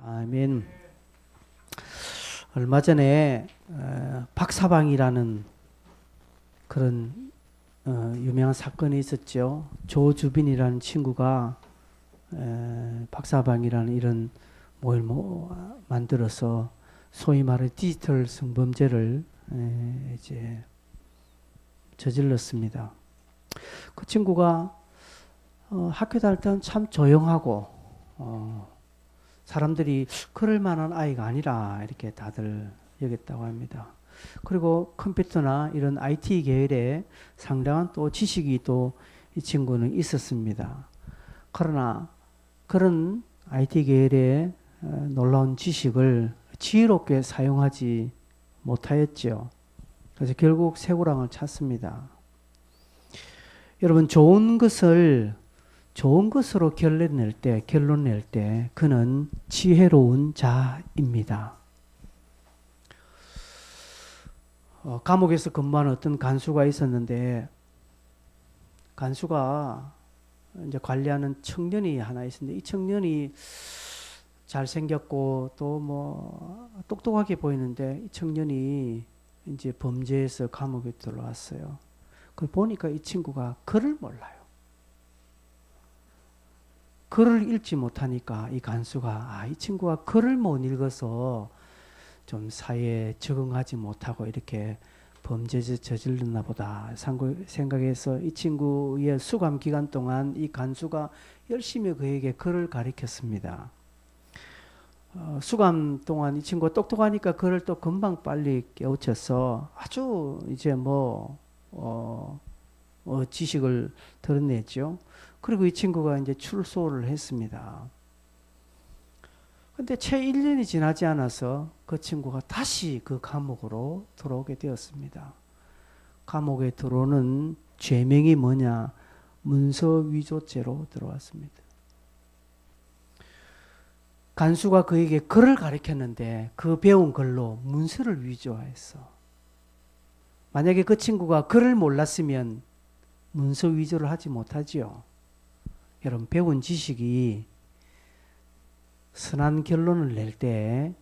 아멘. 얼마 전에 박사방이라는 그런 유명한 사건이 있었죠. 조주빈이라는 친구가 박사방이라는 이런 모임을 만들어서 소위 말해 디지털 성범죄를 이제 저질렀습니다. 그 친구가 학교 다닐 때는 참 조용하고 사람들이 그럴 만한 아이가 아니라 이렇게 다들 여겼다고 합니다. 그리고 컴퓨터나 이런 IT 계열에 상당한 또 지식이 또 이 친구는 있었습니다. 그러나 그런 IT 계열의 놀라운 지식을 지혜롭게 사용하지 못하였죠. 그래서 결국 쇠고랑을 찼습니다. 여러분, 좋은 것으로 결론 낼 때 그는 지혜로운 자입니다. 감옥에서 근무하는 어떤 간수가 있었는데, 간수가 이제 관리하는 청년이 하나 있었는데, 이 청년이 잘생겼고 또 뭐 똑똑하게 보이는데, 이 청년이 이제 범죄에서 감옥에 들어왔어요. 그걸 보니까 이 친구가 글을 몰라요. 글을 읽지 못하니까 이 간수가 이 친구가 글을 못 읽어서 좀 사회에 적응하지 못하고 이렇게 범죄를 저질렀나 보다 생각해서 이 친구의 수감 기간 동안 이 간수가 열심히 그에게 글을 가르쳤습니다. 수감 동안 이 친구가 똑똑하니까 글을 또 금방 빨리 깨우쳐서 아주 이제 지식을 드러냈죠. 그리고 이 친구가 이제 출소를 했습니다. 근데 채 1년이 지나지 않아서 그 친구가 다시 그 감옥으로 들어오게 되었습니다. 감옥에 들어오는 죄명이 뭐냐? 문서 위조죄로 들어왔습니다. 간수가 그에게 글을 가르쳤는데 그 배운 글로 문서를 위조했어. 만약에 그 친구가 글을 몰랐으면 문서 위조를 하지 못하지요. 여러분, 배운 지식이 선한 결론을 낼 때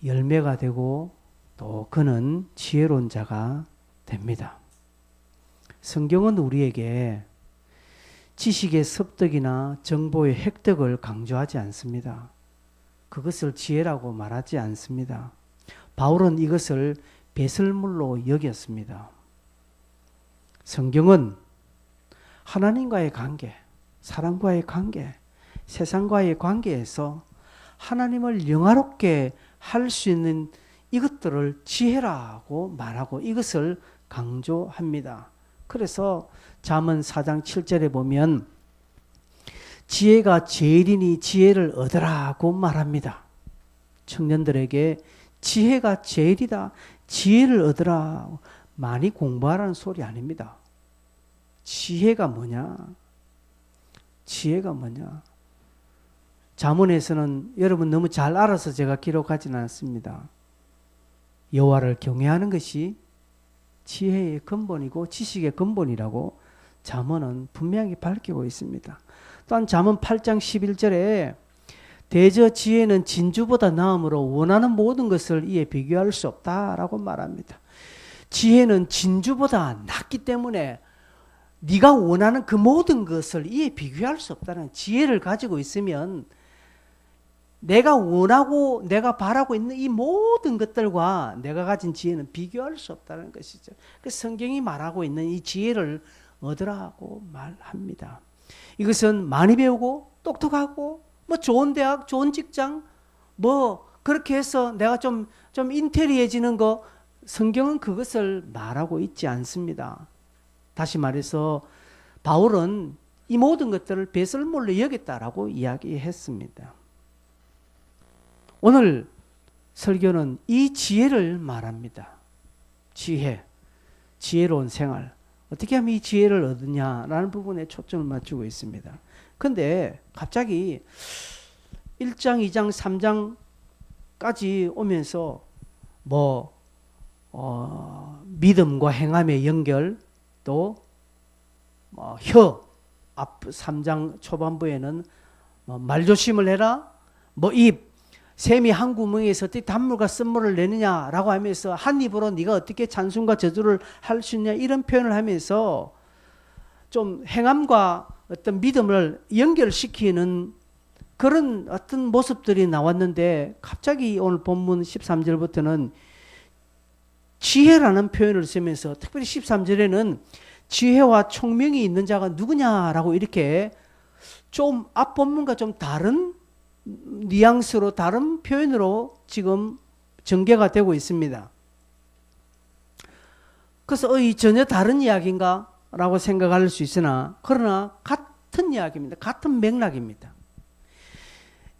열매가 되고 또 그는 지혜로운 자가 됩니다. 성경은 우리에게 지식의 습득이나 정보의 획득을 강조하지 않습니다. 그것을 지혜라고 말하지 않습니다. 바울은 이것을 배설물로 여겼습니다. 성경은 하나님과의 관계, 사람과의 관계, 세상과의 관계에서 하나님을 영화롭게 할 수 있는 이것들을 지혜라고 말하고 이것을 강조합니다. 그래서 잠언 4장 7절에 보면 지혜가 제일이니 지혜를 얻으라고 말합니다. 청년들에게 지혜가 제일이다, 지혜를 얻으라. 많이 공부하라는 소리 아닙니다. 지혜가 뭐냐? 지혜가 뭐냐? 잠언에서는 여러분 너무 잘 알아서 제가 기록하지는 않습니다. 여호와를 경외하는 것이 지혜의 근본이고 지식의 근본이라고 잠언은 분명히 밝히고 있습니다. 또한 잠언 8장 11절에 대저 지혜는 진주보다 나음으로 원하는 모든 것을 이에 비교할 수 없다라고 말합니다. 지혜는 진주보다 낫기 때문에 네가 원하는 그 모든 것을 이에 비교할 수 없다는 지혜를 가지고 있으면 내가 원하고 내가 바라고 있는 이 모든 것들과 내가 가진 지혜는 비교할 수 없다는 것이죠. 그래서 성경이 말하고 있는 이 지혜를 얻으라고 말합니다. 이것은 많이 배우고 똑똑하고 좋은 대학, 좋은 직장 그렇게 해서 내가 좀 인텔리해지는 거, 성경은 그것을 말하고 있지 않습니다. 다시 말해서 바울은 이 모든 것들을 배설물로 여겼다라고 이야기했습니다. 오늘 설교는 이 지혜를 말합니다. 지혜로운 생활. 어떻게 하면 이 지혜를 얻느냐라는 부분에 초점을 맞추고 있습니다. 근데 갑자기 1장, 2장, 3장까지 오면서 믿음과 행함의 연결, 또 3장 초반부에는 말조심을 해라, 뭐 이 샘이 한 구멍에서 어떻게 단물과 쓴물을 내느냐라고 하면서 한 입으로 네가 어떻게 찬송과 저주를 할 수 있냐 이런 표현을 하면서 좀 행함과 어떤 믿음을 연결시키는 그런 어떤 모습들이 나왔는데 갑자기 오늘 본문 13절부터는 지혜라는 표현을 쓰면서 특별히 13절에는 지혜와 총명이 있는 자가 누구냐라고 이렇게 좀 앞본문과 좀 다른 뉘앙스로 다른 표현으로 지금 전개가 되고 있습니다. 그래서 전혀 다른 이야기인가? 라고 생각할 수 있으나 그러나 같은 이야기입니다. 같은 맥락입니다.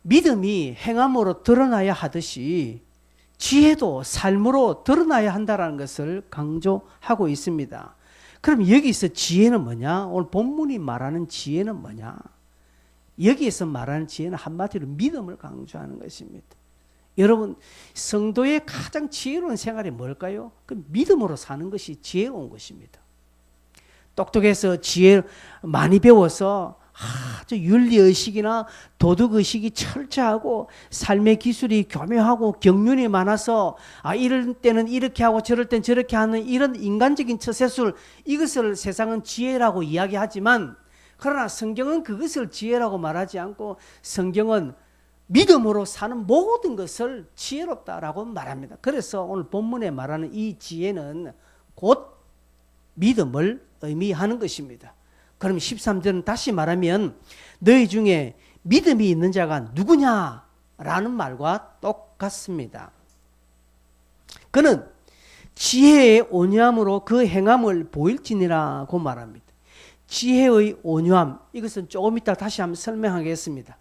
믿음이 행함으로 드러나야 하듯이 지혜도 삶으로 드러나야 한다는 것을 강조하고 있습니다. 그럼 여기서 지혜는 뭐냐? 오늘 본문이 말하는 지혜는 뭐냐? 여기에서 말하는 지혜는 한마디로 믿음을 강조하는 것입니다. 여러분, 성도의 가장 지혜로운 생활이 뭘까요? 그 믿음으로 사는 것이 지혜로운 것입니다. 똑똑해서 지혜 많이 배워서 아주 윤리의식이나 도덕의식이 철저하고 삶의 기술이 교묘하고 경륜이 많아서 이럴 때는 이렇게 하고 저럴 땐 저렇게 하는 이런 인간적인 처세술, 이것을 세상은 지혜라고 이야기하지만 그러나 성경은 그것을 지혜라고 말하지 않고 성경은 믿음으로 사는 모든 것을 지혜롭다라고 말합니다. 그래서 오늘 본문에 말하는 이 지혜는 곧 믿음을 의미하는 것입니다. 그럼 13절은 다시 말하면 너희 중에 믿음이 있는 자가 누구냐라는 말과 똑같습니다. 그는 지혜의 온유함으로 그 행함을 보일지니라고 말합니다. 지혜의 온유함, 이것은 조금 이따 다시 한번 설명하겠습니다.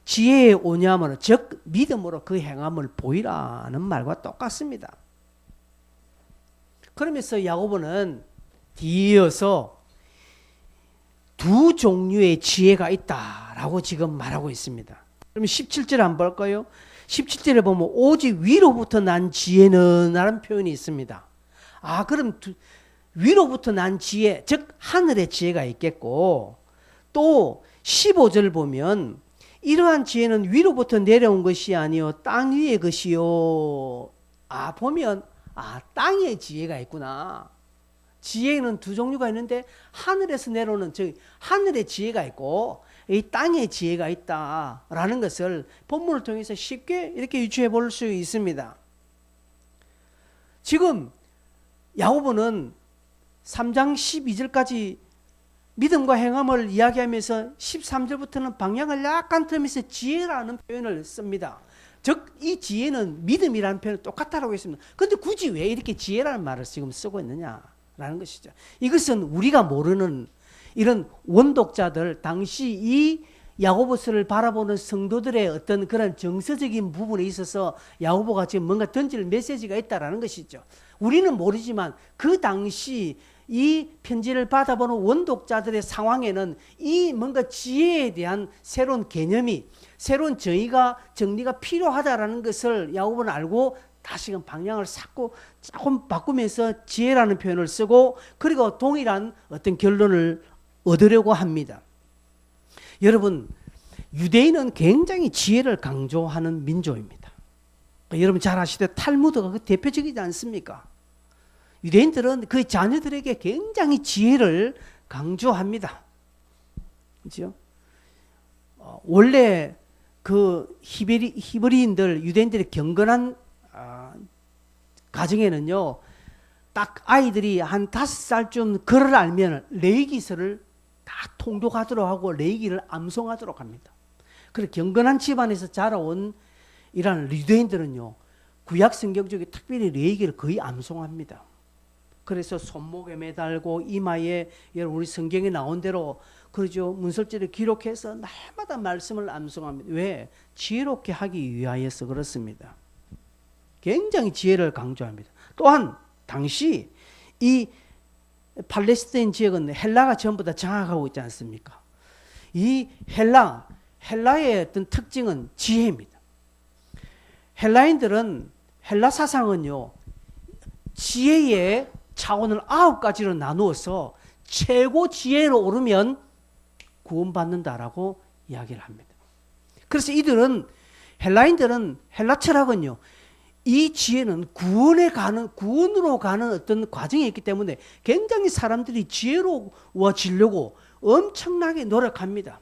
지혜의 온유함으로 즉 믿음으로 그 행함을 보이라는 말과 똑같습니다. 그러면서 야고보는 뒤이어서 두 종류의 지혜가 있다라고 지금 말하고 있습니다. 그럼 17절 한번 볼까요? 17절에 보면 오직 위로부터 난 지혜는 라는 표현이 있습니다. 그럼 위로부터 난 지혜, 즉 하늘의 지혜가 있겠고, 또 15절 보면 이러한 지혜는 위로부터 내려온 것이 아니요 땅 위의 것이요. 보면 땅의 지혜가 있구나. 지혜는 두 종류가 있는데 하늘에서 내려오는 즉 하늘의 지혜가 있고 이 땅의 지혜가 있다라는 것을 본문을 통해서 쉽게 이렇게 유추해 볼 수 있습니다. 지금 야고보는 3장 12절까지 믿음과 행함을 이야기하면서 13절부터는 방향을 약간 틀면서 지혜라는 표현을 씁니다. 즉 이 지혜는 믿음이라는 표현은 똑같다라고 했습니다. 그런데 굳이 왜 이렇게 지혜라는 말을 지금 쓰고 있느냐라는 것이죠. 이것은 우리가 모르는 이런 원독자들, 당시 이 야고보서를 바라보는 성도들의 어떤 그런 정서적인 부분에 있어서 야고보가 지금 뭔가 던질 메시지가 있다라는 것이죠. 우리는 모르지만 그 당시 이 편지를 받아보는 원독자들의 상황에는 이 뭔가 지혜에 대한 새로운 개념이, 새로운 정리가 필요하다라는 것을 야고보는 알고 다시금 방향을 싹고 조금 바꾸면서 지혜라는 표현을 쓰고 그리고 동일한 어떤 결론을 얻으려고 합니다. 여러분, 유대인은 굉장히 지혜를 강조하는 민족입니다. 여러분 잘 아시듯 탈무드가 대표적이지 않습니까? 유대인들은 그 자녀들에게 굉장히 지혜를 강조합니다. 그렇죠? 원래 그 히브리인들, 유대인들의 경건한 가정에는요, 딱 아이들이 한 5살쯤 글을 알면 레위기서를 다 통독하도록 하고 레위기를 암송하도록 합니다. 그래서 경건한 집안에서 자라온 이런 유대인들은요, 구약 성경 중에 특별히 레위기를 거의 암송합니다. 그래서 손목에 매달고 이마에 우리 성경에 나온 대로 그러죠. 문설주를 기록해서 날마다 말씀을 암송합니다. 왜? 지혜롭게 하기 위하여서 그렇습니다. 굉장히 지혜를 강조합니다. 또한 당시 이 팔레스타인 지역은 헬라가 전부 다 장악하고 있지 않습니까? 이 헬라의 어떤 특징은 지혜입니다. 헬라 사상은요, 지혜의 차원을 9가지로 나누어서 최고 지혜로 오르면 구원받는다라고 이야기를 합니다. 그래서 이들은 헬라인들은 헬라 철학은요, 이 지혜는 구원으로 가는 어떤 과정이 있기 때문에 굉장히 사람들이 지혜로워지려고 엄청나게 노력합니다.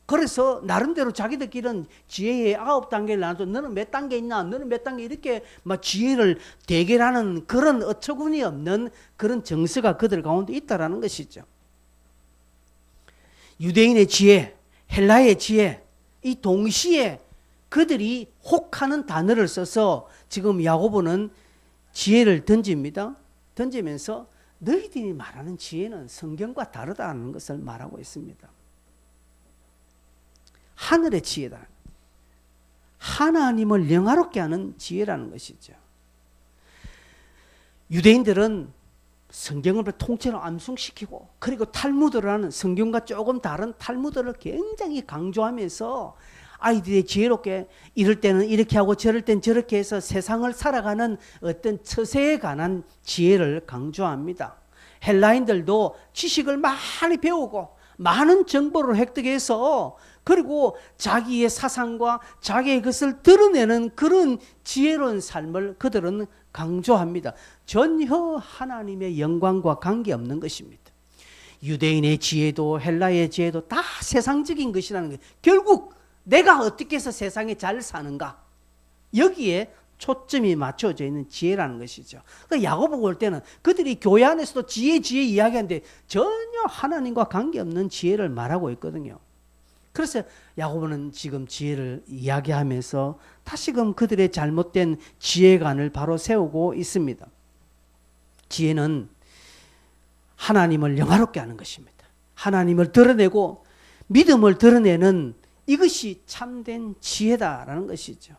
그래서 나름대로 자기들끼리는 지혜의 9단계를 나눠서 너는 몇 단계 있나, 너는 몇 단계, 이렇게 막 지혜를 대결하는 그런 어처구니 없는 그런 정서가 그들 가운데 있다라는 것이죠. 유대인의 지혜, 헬라의 지혜, 이 동시에 그들이 혹하는 단어를 써서 지금 야고보는 지혜를 던집니다. 던지면서 너희들이 말하는 지혜는 성경과 다르다는 것을 말하고 있습니다. 하늘의 지혜다. 하나님을 영화롭게 하는 지혜라는 것이죠. 유대인들은 성경을 통째로 암송시키고, 그리고 탈무드라는 성경과 조금 다른 탈무드를 굉장히 강조하면서 아이들이 지혜롭게 이럴 때는 이렇게 하고 저럴 땐 저렇게 해서 세상을 살아가는 어떤 처세에 관한 지혜를 강조합니다. 헬라인들도 지식을 많이 배우고 많은 정보를 획득해서 그리고 자기의 사상과 자기의 것을 드러내는 그런 지혜로운 삶을 그들은 강조합니다. 전혀 하나님의 영광과 관계없는 것입니다. 유대인의 지혜도 헬라의 지혜도 다 세상적인 것이라는 거예요. 결국 내가 어떻게 해서 세상에 잘 사는가, 여기에 초점이 맞춰져 있는 지혜라는 것이죠. 그러니까 야고보 볼 때는 그들이 교회 안에서도 지혜 이야기하는데 전혀 하나님과 관계없는 지혜를 말하고 있거든요. 그래서 야고보는 지금 지혜를 이야기하면서 다시금 그들의 잘못된 지혜관을 바로 세우고 있습니다. 지혜는 하나님을 영화롭게 하는 것입니다. 하나님을 드러내고 믿음을 드러내는 이것이 참된 지혜다라는 것이죠.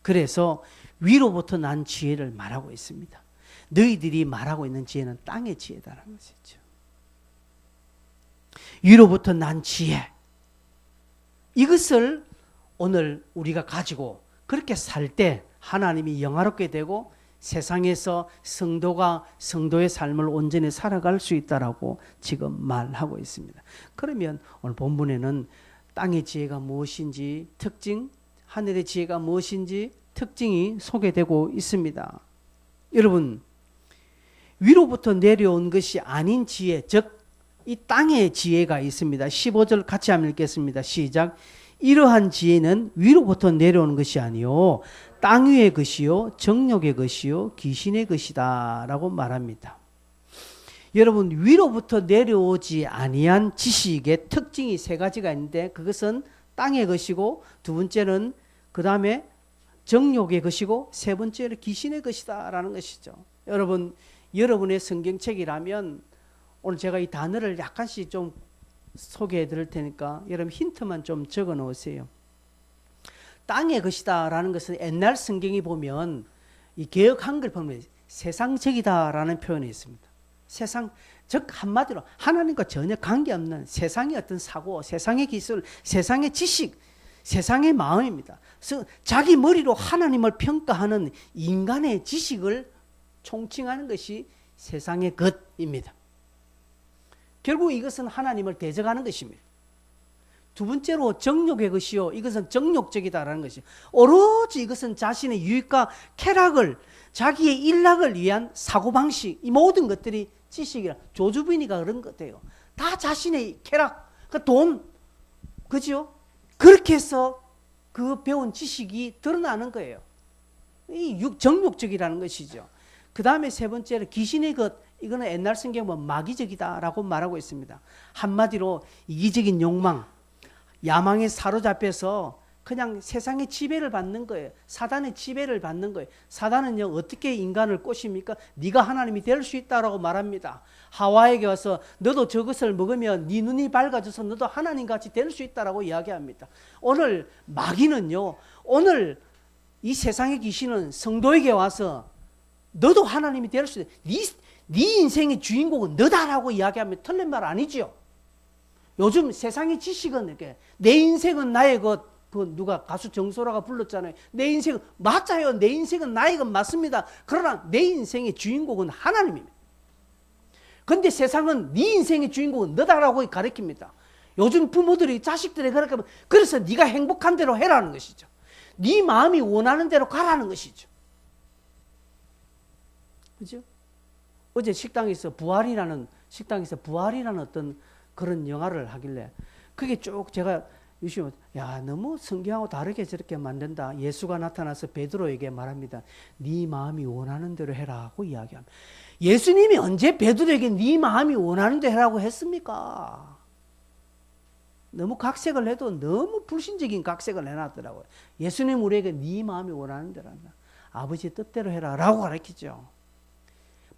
그래서 위로부터 난 지혜를 말하고 있습니다. 너희들이 말하고 있는 지혜는 땅의 지혜다라는 것이죠. 위로부터 난 지혜, 이것을 오늘 우리가 가지고 그렇게 살 때 하나님이 영화롭게 되고 세상에서 성도가 성도의 삶을 온전히 살아갈 수 있다라고 지금 말하고 있습니다. 그러면 오늘 본문에는 땅의 지혜가 무엇인지 특징, 하늘의 지혜가 무엇인지 특징이 소개되고 있습니다. 여러분, 위로부터 내려온 것이 아닌 지혜, 즉 이 땅의 지혜가 있습니다. 15절 같이 한번 읽겠습니다. 시작. 이러한 지혜는 위로부터 내려오는 것이 아니요 땅 위의 것이요 정욕의 것이요 귀신의 것이다 라고 말합니다. 여러분, 위로부터 내려오지 아니한 지식의 특징이 세 가지가 있는데, 그것은 땅의 것이고, 두 번째는 그 다음에 정욕의 것이고, 세 번째는 귀신의 것이다 라는 것이죠. 여러분, 여러분의 성경책이라면 오늘 제가 이 단어를 약간씩 좀 소개해 드릴 테니까 여러분 힌트만 좀 적어 놓으세요. 땅의 것이다 라는 것은 옛날 성경이 보면 이 개역 한글 보면 세상적이다 라는 표현이 있습니다. 세상, 즉 한마디로 하나님과 전혀 관계없는 세상의 어떤 사고, 세상의 기술, 세상의 지식, 세상의 마음입니다. 그래서 자기 머리로 하나님을 평가하는 인간의 지식을 총칭하는 것이 세상의 것입니다. 결국 이것은 하나님을 대적하는 것입니다. 두 번째로 정욕의 것이요, 이것은 정욕적이다라는 것이 오로지 이것은 자신의 유익과 쾌락을, 자기의 일락을 위한 사고방식, 이 모든 것들이 지식이라, 조주빈이가 그런 것 같아요. 다 자신의 쾌락, 그 돈, 그죠? 그렇게 해서 그 배운 지식이 드러나는 거예요. 이 정욕적이라는 것이죠. 그 다음에 세 번째로 귀신의 것, 이거는 옛날 성경 보면 마귀적이다라고 말하고 있습니다. 한마디로 이기적인 욕망, 야망에 사로잡혀서 그냥 세상의 지배를 받는 거예요. 사단의 지배를 받는 거예요. 사단은요, 어떻게 인간을 꼬십니까? 네가 하나님이 될 수 있다라고 말합니다. 하와에게 와서 너도 저것을 먹으면 네 눈이 밝아져서 너도 하나님같이 될 수 있다라고 이야기합니다. 오늘 마귀는요, 오늘 이 세상의 귀신은 성도에게 와서 너도 하나님이 될 수 있다. 네 인생의 주인공은 너다라고 이야기하면 틀린 말 아니죠. 요즘 세상의 지식은 이렇게 내 인생은 나의 것, 그 누가 가수 정소라가 불렀잖아요. 내 인생은 맞아요. 내 인생은 나의 것 맞습니다. 그러나 내 인생의 주인공은 하나님입니다. 그런데 세상은 네 인생의 주인공은 너다라고 가르칩니다. 요즘 부모들이 자식들에게 그렇게 하면 그래서 네가 행복한 대로 해라는 것이죠. 네 마음이 원하는 대로 가라는 것이죠. 그죠? 어제 식당에서 부활이라는 어떤 그런 영화를 하길래 그게 쭉 제가 유시면 야 너무 성경하고 다르게 저렇게 만든다. 예수가 나타나서 베드로에게 말합니다. 네 마음이 원하는 대로 해라 하고 이야기합니다. 예수님이 언제 베드로에게 네 마음이 원하는 대로 해라고 했습니까? 너무 각색을 해도 너무 불신적인 각색을 해놨더라고요. 예수님 우리에게 네 마음이 원하는 대로 한다. 아버지 뜻대로 해라 라고 가르치죠.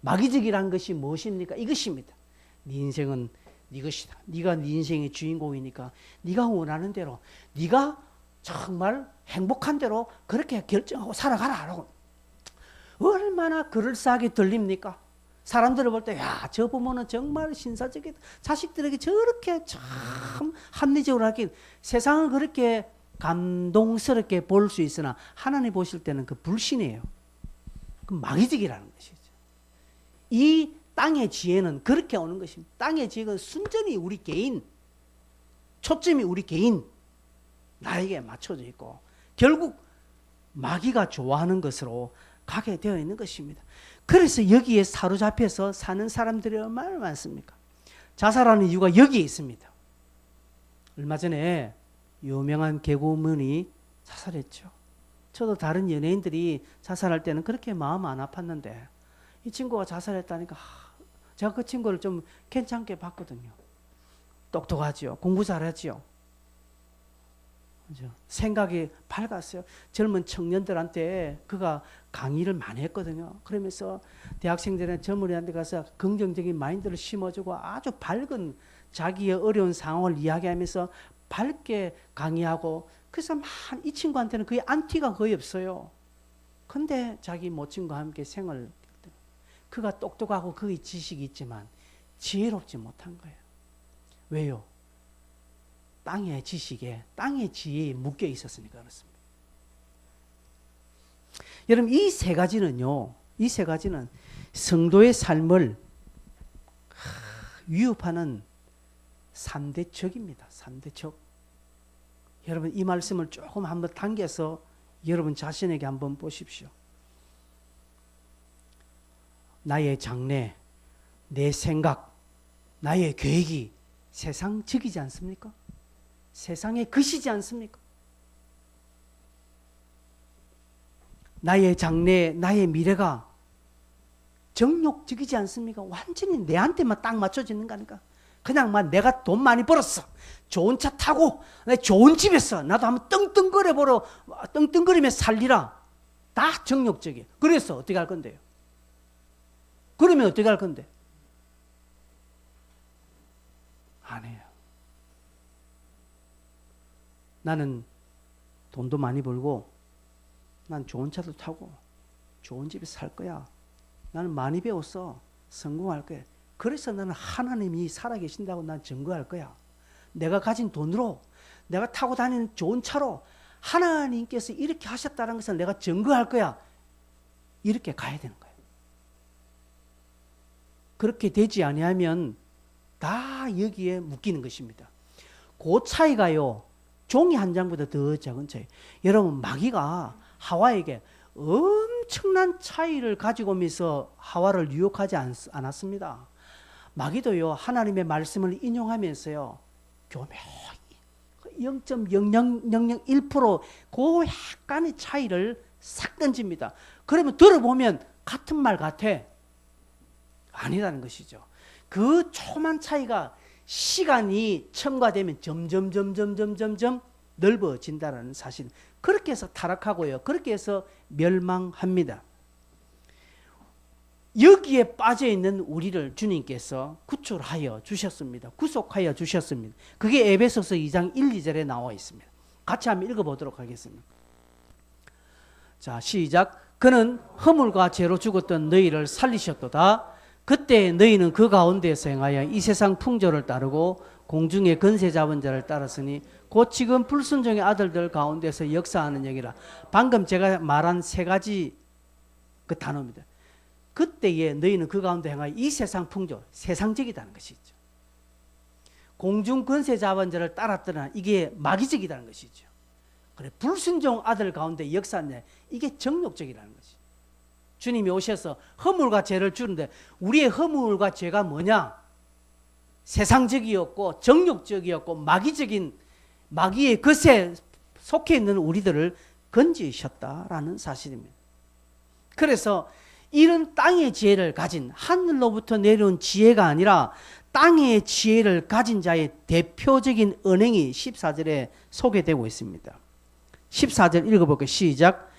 마귀적이란 것이 무엇입니까? 이것입니다. 네 인생은 네 것이다. 네가 네 인생의 주인공이니까 네가 원하는 대로 네가 정말 행복한 대로 그렇게 결정하고 살아가라. 얼마나 그럴싸하게 들립니까? 사람들을 볼 때 야, 저 부모는 정말 신사적이다. 자식들에게 저렇게 참 합리적으로 하긴 세상은 그렇게 감동스럽게 볼 수 있으나 하나님 보실 때는 그 불신이에요. 그 마귀적이라는 것이죠. 이 땅의 지혜는 그렇게 오는 것입니다. 땅의 지혜는 순전히 우리 개인, 초점이 우리 개인, 나에게 맞춰져 있고 결국 마귀가 좋아하는 것으로 가게 되어 있는 것입니다. 그래서 여기에 사로잡혀서 사는 사람들이 얼마나 많습니까? 자살하는 이유가 여기에 있습니다. 얼마 전에 유명한 개그우먼이 자살했죠. 저도 다른 연예인들이 자살할 때는 그렇게 마음 안 아팠는데 이 친구가 자살했다니까 제가 그 친구를 좀 괜찮게 봤거든요. 똑똑하죠. 공부 잘하죠. 그죠? 생각이 밝았어요. 젊은 청년들한테 그가 강의를 많이 했거든요. 그러면서 대학생들이나 젊은이한테 가서 긍정적인 마인드를 심어주고 아주 밝은 자기의 어려운 상황을 이야기하면서 밝게 강의하고 그래서 이 친구한테는 거의 안티가 거의 없어요. 근데 자기 모친과 함께 생을 그가 똑똑하고 그의 지식이 있지만 지혜롭지 못한 거예요. 왜요? 땅의 지식에 땅의 지혜에 묶여 있었으니까 그렇습니다. 여러분 이 세 가지는요. 이 세 가지는 성도의 삶을 위협하는 3대 적입니다. 3대 적. 여러분 이 말씀을 조금 한번 당겨서 여러분 자신에게 한번 보십시오. 나의 장래, 내 생각, 나의 계획이 세상적이지 않습니까? 세상의 것이지 않습니까? 나의 장래, 나의 미래가 정욕적이지 않습니까? 완전히 내한테만 딱 맞춰지는 거니까. 그냥 내가 돈 많이 벌었어. 좋은 차 타고, 좋은 집에서 나도 한번 떵떵거리며 살리라. 다 정욕적이에요. 그래서 어떻게 할 건데요? 그러면 어떻게 할 건데? 안 해요. 나는 돈도 많이 벌고 난 좋은 차도 타고 좋은 집에 살 거야. 나는 많이 배웠어. 성공할 거야. 그래서 나는 하나님이 살아계신다고 난 증거할 거야. 내가 가진 돈으로 내가 타고 다니는 좋은 차로 하나님께서 이렇게 하셨다는 것을 내가 증거할 거야. 이렇게 가야 되는 거예요. 그렇게 되지 아니하면 다 여기에 묶이는 것입니다. 그 차이가요. 종이 한 장보다 더 작은 차이. 여러분 마귀가 하와에게 엄청난 차이를 가지고 오면서 하와를 유혹하지 않았습니다. 마귀도요. 하나님의 말씀을 인용하면서요. 교묘히 0.00001% 그 약간의 차이를 싹 던집니다. 그러면 들어보면 같은 말 같아. 아니라는 것이죠. 그 조그만 차이가 시간이 첨가되면 점점 넓어진다는 사실. 그렇게 해서 타락하고요. 그렇게 해서 멸망합니다. 여기에 빠져있는 우리를 주님께서 구출하여 주셨습니다. 구속하여 주셨습니다. 그게 에베소서 2장 1, 2절에 나와 있습니다. 같이 한번 읽어보도록 하겠습니다. 자, 시작. 그는 허물과 죄로 죽었던 너희를 살리셨도다. 그때 너희는 그 가운데서 행하여 이 세상 풍조를 따르고 공중의 권세 잡은 자를 따랐으니 곧 지금 불순종의 아들들 가운데서 역사하는 영이라. 방금 제가 말한 세 가지 그 단어입니다. 그때에 너희는 그 가운데 행하여 이 세상 풍조, 세상적이라는 것이죠. 공중 권세 잡은 자를 따랐더라. 이게 마귀적이라는 것이죠. 그래, 불순종 아들 가운데 역사하냐. 이게 정욕적이라는 거지. 주님이 오셔서 허물과 죄를 주는데 우리의 허물과 죄가 뭐냐? 세상적이었고 정욕적이었고 마귀의 것에 속해 있는 우리들을 건지셨다라는 사실입니다. 그래서 이런 땅의 지혜를 가진, 하늘로부터 내려온 지혜가 아니라 땅의 지혜를 가진 자의 대표적인 언행이 14절에 소개되고 있습니다. 14절 읽어볼게요. 시작.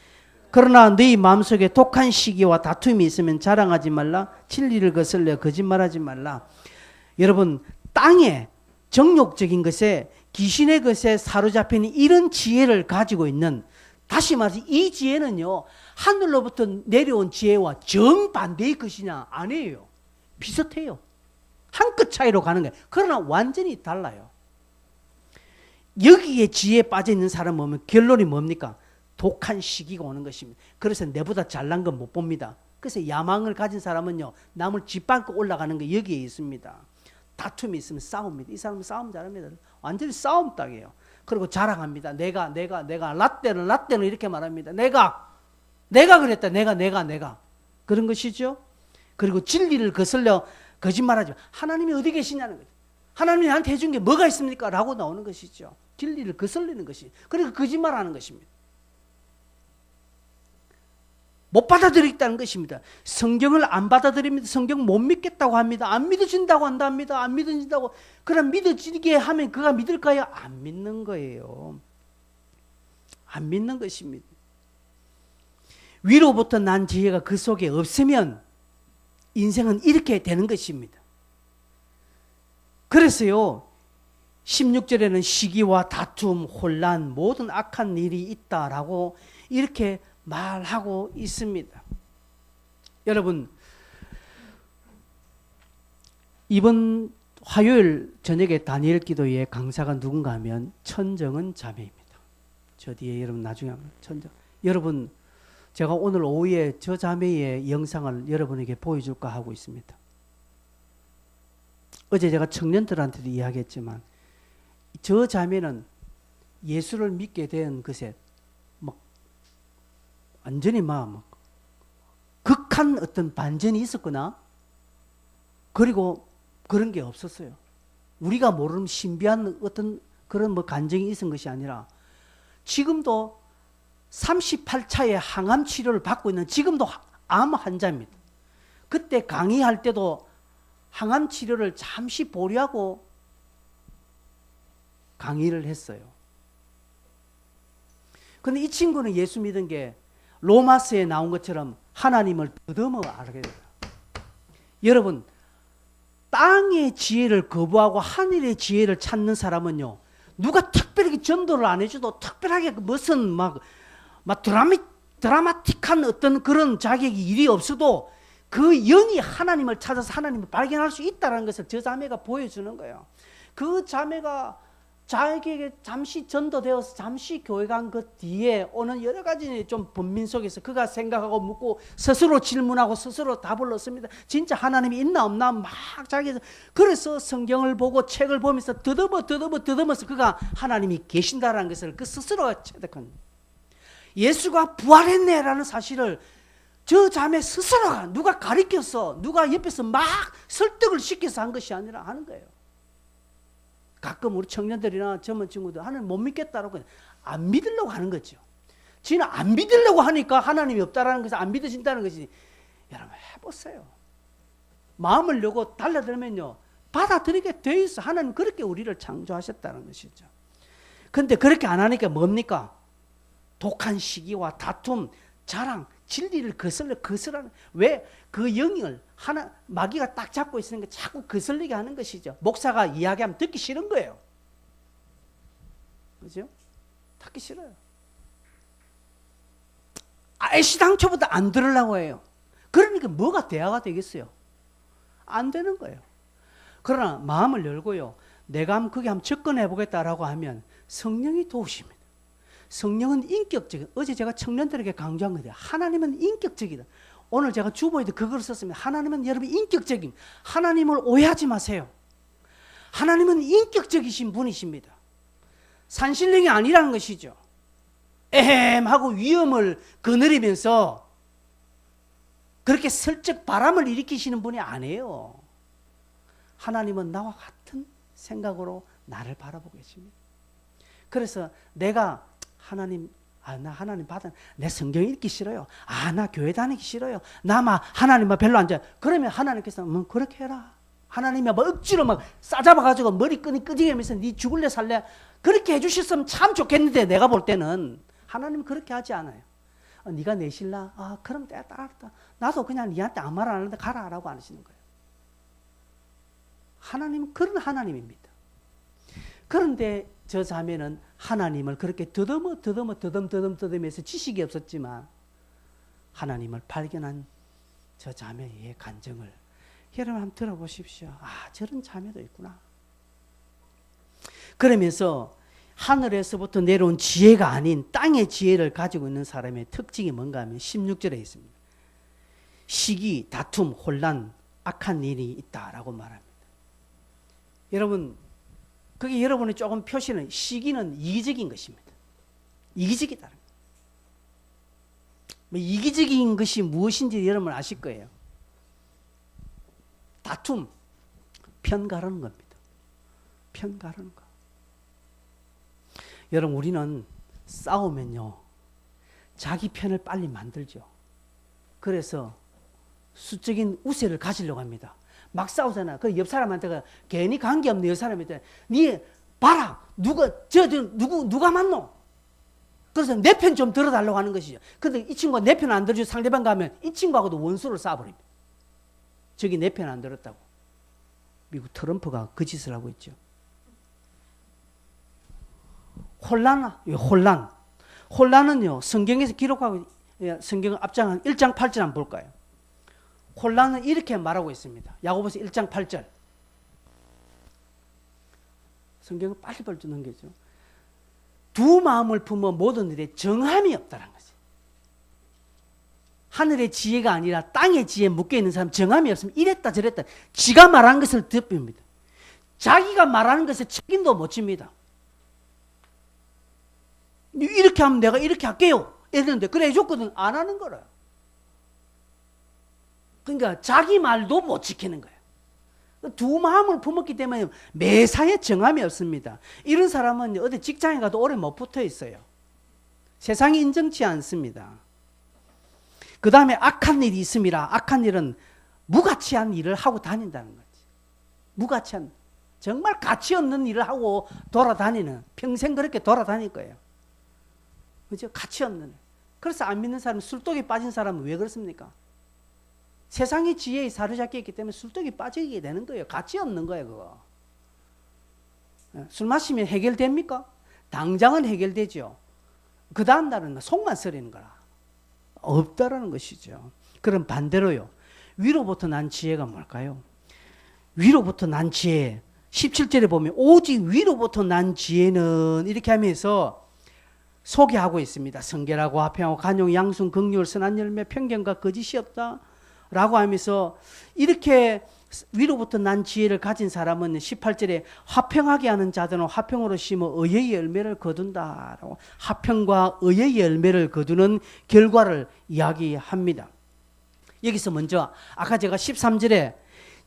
그러나 너희 마음속에 독한 시기와 다툼이 있으면 자랑하지 말라. 진리를 거슬려 거짓말하지 말라. 여러분, 땅의 정욕적인 것에, 귀신의 것에 사로잡힌 이런 지혜를 가지고 있는, 다시 말해서 이 지혜는요, 하늘로부터 내려온 지혜와 정반대의 것이냐? 아니에요. 비슷해요. 한 끗 차이로 가는 거예요. 그러나 완전히 달라요. 여기에 지혜에 빠져 있는 사람 보면 결론이 뭡니까? 독한 시기가 오는 것입니다. 그래서 내보다 잘난 건 못 봅니다. 그래서 야망을 가진 사람은요, 남을 짓밟고 올라가는 게 여기에 있습니다. 다툼이 있으면 싸웁니다. 이 사람은 싸움 잘합니다. 완전히 싸움 땅이에요. 그리고 자랑합니다. 내가 라떼는 이렇게 말합니다. 내가 그랬다. 내가 그런 것이죠. 그리고 진리를 거슬려 거짓말하지 마. 하나님이 어디 계시냐는 거죠. 하나님이 나한테 해준 게 뭐가 있습니까? 라고 나오는 것이죠. 진리를 거슬리는 것이. 그리고 거짓말하는 것입니다. 못 받아들이겠다는 것입니다. 성경을 안 받아들입니다. 성경 못 믿겠다고 합니다. 안 믿어진다고 한답니다. 안 믿어진다고. 그럼 믿어지게 하면 그가 믿을까요? 안 믿는 거예요. 안 믿는 것입니다. 위로부터 난 지혜가 그 속에 없으면 인생은 이렇게 되는 것입니다. 그래서요, 16절에는 시기와 다툼, 혼란, 모든 악한 일이 있다라고 이렇게 말하고 있습니다. 여러분, 이번 화요일 저녁에 다니엘 기도회 강사가 누군가 하면 천정은 자매입니다. 저 뒤에 여러분 나중에 하면 천정. 여러분, 제가 오늘 오후에 저 자매의 영상을 여러분에게 보여줄까 하고 있습니다. 어제 제가 청년들한테도 이야기했지만 저 자매는 예수를 믿게 된 것에 완전히 극한 어떤 반전이 있었거나 그리고 그런 게 없었어요. 우리가 모르는 신비한 어떤 그런 간증이 있은 것이 아니라 지금도 38차의 항암 치료를 받고 있는, 지금도 암 환자입니다. 그때 강의할 때도 항암 치료를 잠시 보류하고 강의를 했어요. 그런데 이 친구는 예수 믿은 게 로마서에 나온 것처럼 하나님을 더듬어 알게 돼요. 여러분, 땅의 지혜를 거부하고 하늘의 지혜를 찾는 사람은요, 누가 특별하게 전도를 안 해줘도 특별하게 무슨 드라마틱한 어떤 그런 자격이 일이 없어도 그 영이 하나님을 찾아서 하나님을 발견할 수 있다는 것을 저 자매가 보여주는 거예요. 그 자매가 자기에게 잠시 전도되어서 잠시 교회 간 그 뒤에 오는 여러 가지 좀 번민 속에서 그가 생각하고 묻고 스스로 질문하고 스스로 답을 얻습니다. 진짜 하나님이 있나 없나 막 자기에서, 그래서 성경을 보고 책을 보면서 더듬어서 그가 하나님이 계신다라는 것을 그 스스로가 체득한, 예수가 부활했네라는 사실을 저 자매 스스로가, 누가 가르쳐서 누가 옆에서 막 설득을 시켜서 한 것이 아니라 하는 거예요. 가끔 우리 청년들이나 젊은 친구들 하나님 못 믿겠다라고 안 믿으려고 하는 거죠. 지는 안 믿으려고 하니까 하나님이 없다라는 것을 안 믿어진다는 것이, 여러분 해보세요. 마음을 열고 달려들면요, 받아들이게 돼 있어. 하나님 그렇게 우리를 창조하셨다는 것이죠. 그런데 그렇게 안 하니까 뭡니까? 독한 시기와 다툼, 자랑, 진리를 거슬러는, 왜? 그 영을 마귀가 딱 잡고 있으니까 자꾸 거슬리게 하는 것이죠. 목사가 이야기하면 듣기 싫은 거예요. 그죠? 듣기 싫어요. 애시당초부터 안 들으려고 해요. 그러니까 뭐가 대화가 되겠어요? 안 되는 거예요. 그러나 마음을 열고요, 내가 거기 한번 접근해 보겠다라고 하면 성령이 도우십니다. 성령은 인격적인, 어제 제가 청년들에게 강조한 거예요. 하나님은 인격적이다. 오늘 제가 주보에도 그걸 썼습니다. 하나님은 여러분 인격적인, 하나님을 오해하지 마세요. 하나님은 인격적이신 분이십니다. 산신령이 아니라는 것이죠. 에헴 하고 위험을 거느리면서 그렇게 슬쩍 바람을 일으키시는 분이 아니에요. 하나님은 나와 같은 생각으로 나를 바라보고 계십니다. 그래서 내가 하나님, 나 하나님 받아, 내 성경 읽기 싫어요. 나 교회 다니기 싫어요. 나만 하나님만 별로 안 좋아해. 그러면 하나님께서 그렇게 해라. 하나님이 뭐 억지로 막 싸잡아가지고 머리끈이 끄지면서 네 죽을래 살래 그렇게 해주셨으면 참 좋겠는데 내가 볼 때는 하나님은 그렇게 하지 않아요. 네가 내 신랑, 그럼 내가 따랐다. 나도 그냥 네한테 아무 말 안 하는데 가라 라고 안 하시는 거예요. 하나님은 그런 하나님입니다. 그런데 저 자매는 하나님을 그렇게 더듬어서 지식이 없었지만 하나님을 발견한 저 자매의 간증을 여러분 한번 들어보십시오. 저런 자매도 있구나. 그러면서 하늘에서부터 내려온 지혜가 아닌 땅의 지혜를 가지고 있는 사람의 특징이 뭔가 하면 16절에 있습니다. 시기, 다툼, 혼란, 악한 일이 있다라고 말합니다. 여러분, 그게 여러분이 조금 표시는 시기는 이기적인 것입니다. 이기적이다. 이기적인 것이 무엇인지 여러분 아실 거예요. 다툼, 편 가르는 겁니다. 편 가르는 거. 여러분, 우리는 싸우면요, 자기 편을 빨리 만들죠. 그래서 수적인 우세를 가지려고 합니다. 막 싸우잖아. 그 옆 사람한테가 괜히 관계없는 옆 사람한테 니 봐라 누가 맞노? 그래서 내 편 좀 들어달라고 하는 것이죠. 근데 이 친구가 내 편 안 들어주고 상대방 가면 이 친구하고도 원수를 쌓아버립니다. 저기 내 편 안 들었다고. 미국 트럼프가 그 짓을 하고 있죠. 혼란은요 성경에서 기록하고 성경 앞장 1장 8절 한번 볼까요? 혼란은 이렇게 말하고 있습니다. 야고보서 1장 8절. 성경은 빨리빨리 넘겨죠. 두 마음을 품어 모든 일에 정함이 없다는 거지. 하늘의 지혜가 아니라 땅의 지혜에 묶여있는 사람 정함이 없으면 이랬다 저랬다 지가 말하는 것을 덮입니다. 자기가 말하는 것에 책임도 못 집니다. 이렇게 하면 내가 이렇게 할게요 이랬는데 그래 해줬거든 안 하는 거라. 그러니까 자기 말도 못 지키는 거예요. 두 마음을 품었기 때문에 매사에 정함이 없습니다. 이런 사람은 어디 직장에 가도 오래 못 붙어 있어요. 세상이 인정치 않습니다. 그 다음에 악한 일이 있음이라. 악한 일은 무가치한 일을 하고 다닌다는 거지. 무가치한, 정말 가치 없는 일을 하고 돌아다니는, 평생 그렇게 돌아다닐 거예요. 그죠? 가치 없는. 그래서 안 믿는 사람, 술독에 빠진 사람은 왜 그렇습니까? 세상의 지혜에 사로잡혀 있기 때문에 술독에 빠지게 되는 거예요. 가치 없는 거예요, 그거. 술 마시면 해결됩니까? 당장은 해결되죠. 그 다음 날은 속만 썰이는 거라. 없다라는 것이죠. 그럼 반대로요. 위로부터 난 지혜가 뭘까요? 위로부터 난 지혜. 17절에 보면 오직 위로부터 난 지혜는 이렇게 하면서 소개하고 있습니다. 성결하고 화평하고 간용 양순 긍휼 선한 열매 편견과 거짓이 없다 라고 하면서 이렇게 위로부터 난 지혜를 가진 사람은 18절에 화평하게 하는 자들은 화평으로 심어 의의 열매를 거둔다 라고 화평과 의의 열매를 거두는 결과를 이야기합니다. 여기서 먼저 아까 제가 13절에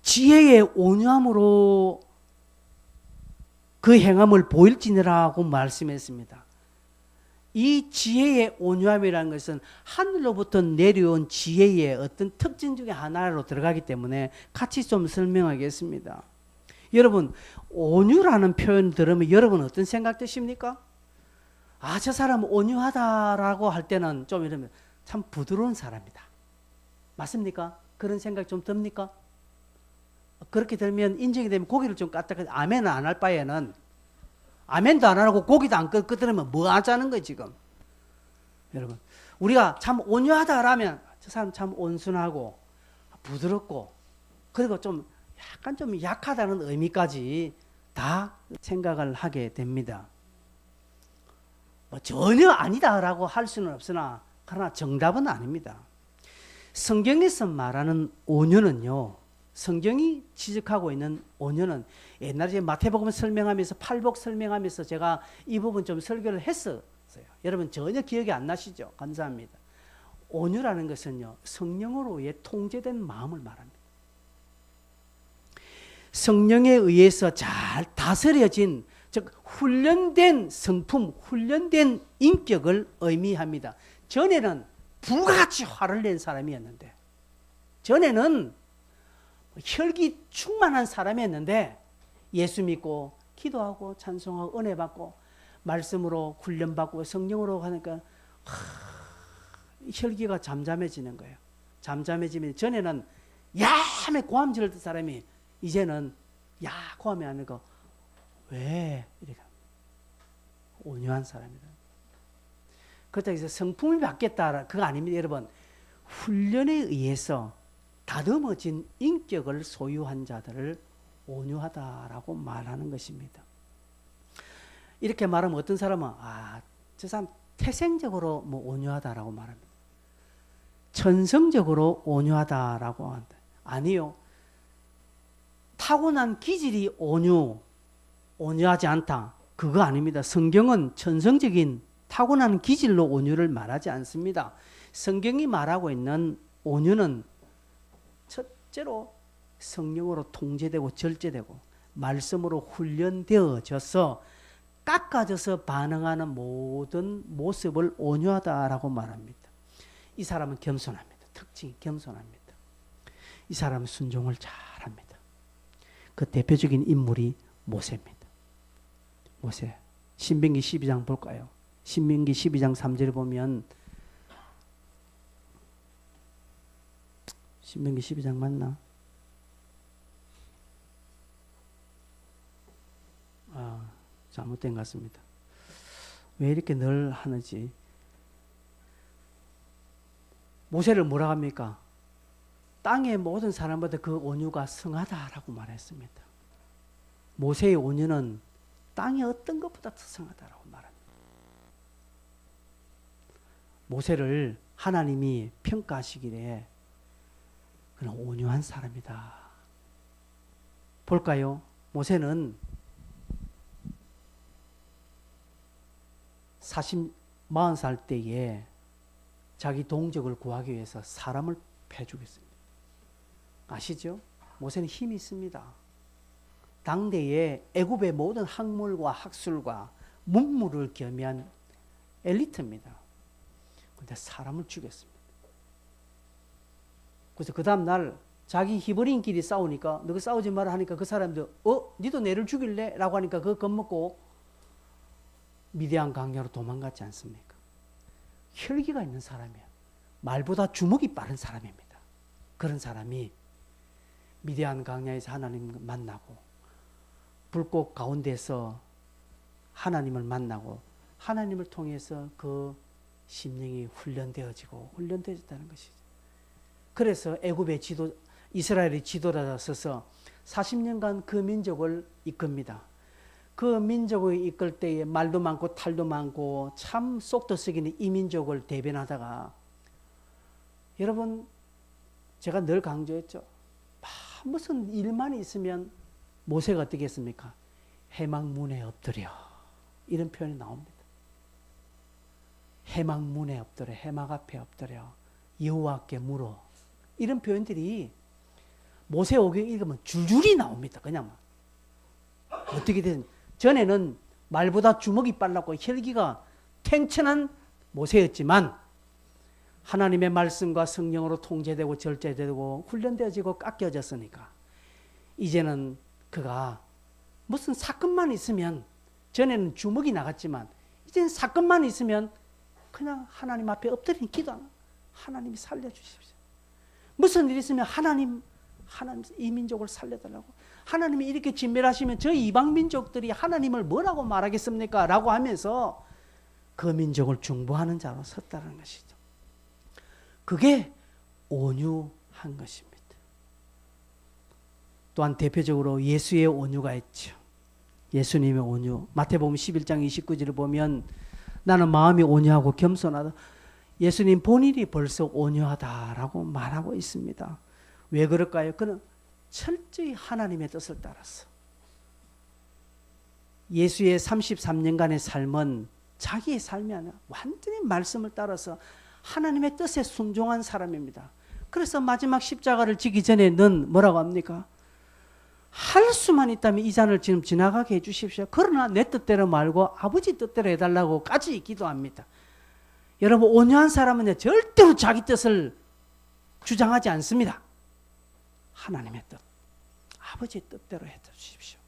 지혜의 온유함으로 그 행함을 보일지니라고 말씀했습니다. 이 지혜의 온유함이라는 것은 하늘로부터 내려온 지혜의 어떤 특징 중에 하나로 들어가기 때문에 같이 좀 설명하겠습니다. 여러분, 온유라는 표현 들으면 여러분 어떤 생각 드십니까? 저 사람 온유하다라고 할 때는 좀 이러면 참 부드러운 사람이다. 맞습니까? 그런 생각 좀 듭니까? 그렇게 들면 인정이 되면 고기를 좀 까딱하지 아멘은 안 할 바에는 아멘도 안 하고 고기도 안 끄들으면 뭐 하자는 거예요 지금. 여러분 우리가 참 온유하다라면 저 사람 참 온순하고 부드럽고 그리고 좀 약간 좀 약하다는 의미까지 다 생각을 하게 됩니다. 뭐 전혀 아니다라고 할 수는 없으나 그러나 정답은 아닙니다. 성경에서 말하는 온유는요, 성경이 지적하고 있는 온유는 옛날에 마태복음 설명하면서 팔복 설명하면서 제가 이 부분 좀 설교를 받았어요. 여러분 전혀 기억이 안 나시죠? 감사합니다. 온유라는 것은요, 성령으로의 통제된 마음을 말합니다. 성령에 의해서 잘 다스려진, 즉 훈련된 성품, 훈련된 인격을 의미합니다. 전에는 불같이 화를 낸 사람이었는데, 전에는 혈기 충만한 사람이었는데, 예수 믿고 기도하고 찬송하고 은혜 받고 말씀으로 훈련받고 성령으로 하니까 혈기가 잠잠해지는 거예요. 잠잠해지면, 전에는 야매 고함 지르던 사람이 이제는 야 고함이 아니고 왜 이렇게 온유한 사람이다. 그렇다고 해서 성품이 바뀌었다, 그거 아닙니다. 여러분, 훈련에 의해서 다듬어진 인격을 소유한 자들을 온유하다라고 말하는 것입니다. 이렇게 말하면 어떤 사람은 저 사람 태생적으로 온유하다라고 말합니다. 천성적으로 온유하다라고 한다. 아니요. 타고난 기질이 온유하지 않다, 그거 아닙니다. 성경은 천성적인 타고난 기질로 온유를 말하지 않습니다. 성경이 말하고 있는 온유는 첫째로 성령으로 통제되고 절제되고 말씀으로 훈련되어져서 깎아져서 반응하는 모든 모습을 온유하다라고 말합니다. 이 사람은 겸손합니다. 특징이 겸손합니다. 이 사람은 순종을 잘합니다. 그 대표적인 인물이 모세입니다. 모세. 신명기 12장 볼까요? 신명기 12장 3절에 보면, 신명기 12장 맞나? 잘못된 것 같습니다. 왜 이렇게 늘 하는지. 모세를 뭐라고 합니까? 땅의 모든 사람보다 그 온유가 성하다라고 말했습니다. 모세의 온유는 땅의 어떤 것보다 더 성하다라고 말합니다. 모세를 하나님이 평가하시기에 그는 온유한 사람이다. 볼까요? 모세는 40살 때에 자기 동족을 구하기 위해서 사람을 패죽였습니다. 아시죠? 모세는 힘이 있습니다. 당대에 애굽의 모든 학문과 학술과 문물을 겸비한 엘리트입니다. 그런데 사람을 죽였습니다. 그래서 그 다음 날 자기 히브리인끼리 싸우니까, 너가 싸우지 마라 하니까 그 사람들 니도 내를 죽일래? 라고 하니까 그거 겁먹고 미디안 강야로 도망갔지 않습니까? 혈기가 있는 사람이에요. 말보다 주먹이 빠른 사람입니다. 그런 사람이 미디안 강야에서 하나님을 만나고 불꽃 가운데서 하나님을 만나고 하나님을 통해서 그 심령이 훈련되어졌다는 것이죠. 그래서 애굽의 이스라엘의 지도자가 서서 40년간 그 민족을 이끕니다. 그 민족을 이끌 때에 말도 많고 탈도 많고 참 속도 썩이는 이 민족을 대변하다가, 여러분 제가 늘 강조했죠. 무슨 일만 있으면 모세가 어떻게 했습니까? 해망문에 엎드려, 이런 표현이 나옵니다. 해망문에 엎드려, 해막 앞에 엎드려, 여호와께 물어, 이런 표현들이 모세오경 읽으면 줄줄이 나옵니다. 그냥 어떻게든 전에는 말보다 주먹이 빨랐고 혈기가 탱천한 모세였지만 하나님의 말씀과 성령으로 통제되고 절제되고 훈련되어지고 깎여졌으니까 이제는 그가 무슨 사건만 있으면, 전에는 주먹이 나갔지만 이제는 사건만 있으면 그냥 하나님 앞에 엎드리는 기도하는, 하나님이 살려주십시오. 무슨 일이 있으면 하나님 이 민족을 살려달라고, 하나님이 이렇게 진멸하시면 저희 이방 민족들이 하나님을 뭐라고 말하겠습니까? 라고 하면서 그 민족을 중보하는 자로 섰다는 것이죠. 그게 온유한 것입니다. 또한 대표적으로 예수의 온유가 있죠. 예수님의 온유. 마태복음 11장 29절을 보면 나는 마음이 온유하고 겸손하다. 예수님 본인이 벌써 온유하다라고 말하고 있습니다. 왜 그럴까요? 그는 철저히 하나님의 뜻을 따랐어. 예수의 33년간의 삶은 자기의 삶이 아니라 완전히 말씀을 따라서 하나님의 뜻에 순종한 사람입니다. 그래서 마지막 십자가를 지기 전에 는 뭐라고 합니까? 할 수만 있다면 이 잔을 지금 지나가게 해주십시오. 그러나 내 뜻대로 말고 아버지 뜻대로 해달라고까지 기도합니다. 여러분, 온유한 사람은 절대로 자기 뜻을 주장하지 않습니다. 하나님의 뜻, 아버지의 뜻대로 해주십시오.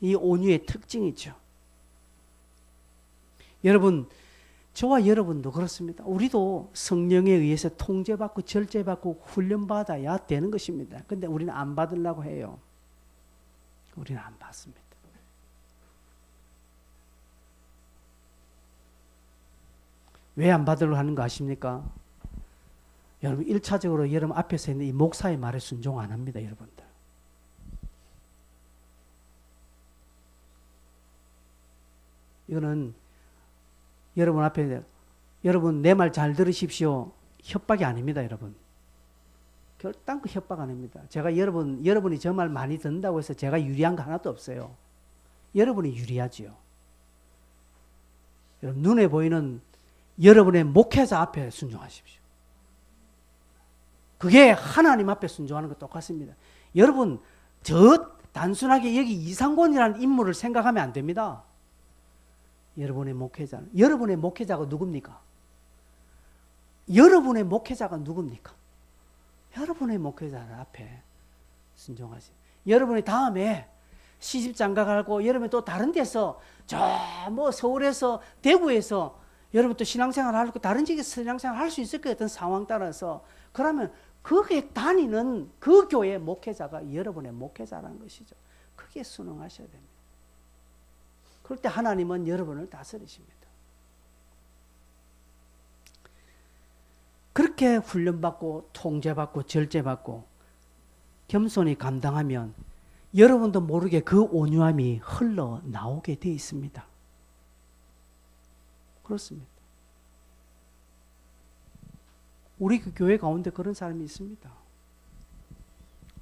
이 온유의 특징이죠. 여러분, 저와 여러분도 그렇습니다. 우리도 성령에 의해서 통제받고 절제받고 훈련받아야 되는 것입니다. 근데 우리는 안 받으려고 해요. 우리는 안 받습니다. 왜 안 받으려고 하는 거 아십니까? 여러분, 1차적으로 여러분 앞에서 있는 이 목사의 말에 순종 안 합니다, 여러분들. 이거는 여러분 앞에, 여러분 내 말 잘 들으십시오. 협박이 아닙니다, 여러분. 결단코 협박 아닙니다. 제가 여러분이 저 말 많이 듣는다고 해서 제가 유리한 거 하나도 없어요. 여러분이 유리하지요. 여러분, 눈에 보이는 여러분의 목회자 앞에 순종하십시오. 그게 하나님 앞에 순종하는 것 똑같습니다. 여러분, 저 단순하게 여기 이상권이라는 인물을 생각하면 안 됩니다. 여러분의 목회자가 누굽니까? 여러분의 목회자가 누굽니까? 여러분의 목회자 앞에 순종하세요. 여러분이 다음에 시집장가 가고 여러분이 또 다른 데서 서울에서 대구에서 여러분 또 신앙생활 하고 다른 지역에서 신앙생활 할 수 있을 것 같은 상황 따라서, 그러면 거기에 다니는 그 교회 목회자가 여러분의 목회자라는 것이죠. 그게 순응하셔야 됩니다. 그럴 때 하나님은 여러분을 다스리십니다. 그렇게 훈련받고 통제받고 절제받고 겸손히 감당하면 여러분도 모르게 그 온유함이 흘러나오게 되어 있습니다. 그렇습니다. 우리 그 교회 가운데 그런 사람이 있습니다.